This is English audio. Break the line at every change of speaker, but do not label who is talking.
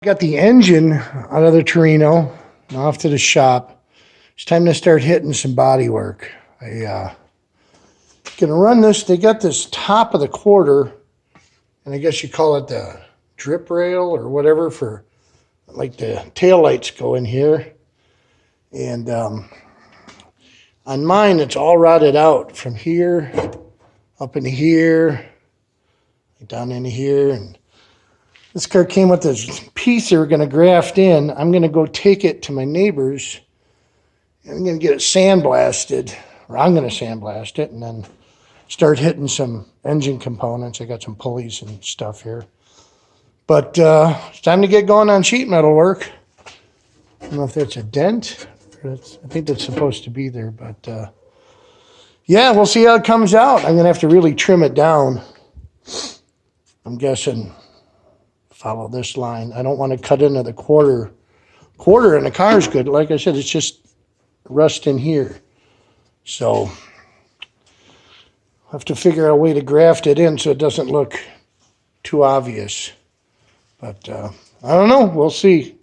Got the engine out of the Torino, off to the shop. It's time to start hitting some body work. Gonna run this. They got this top of the quarter, and I guess you call it the drip rail or whatever for like the tail lights go in here. And on mine, it's all rotted out from here up into here, down into here, and this car came with this piece they were going to graft in. I'm going to go take it to my neighbor's, and I'm going to get it sandblasted, or I'm going to sandblast it, and then start hitting some engine components. I got some pulleys and stuff here. But it's time to get going on sheet metal work. I don't know if that's a dent. I think that's supposed to be there, but yeah, we'll see how it comes out. I'm going to have to really trim it down. I'm guessing follow this line. I don't want to cut into the quarter in the car is good. Like I said, it's just rust in here. So I'll have to figure out a way to graft it in so it doesn't look too obvious. But I don't know. We'll see.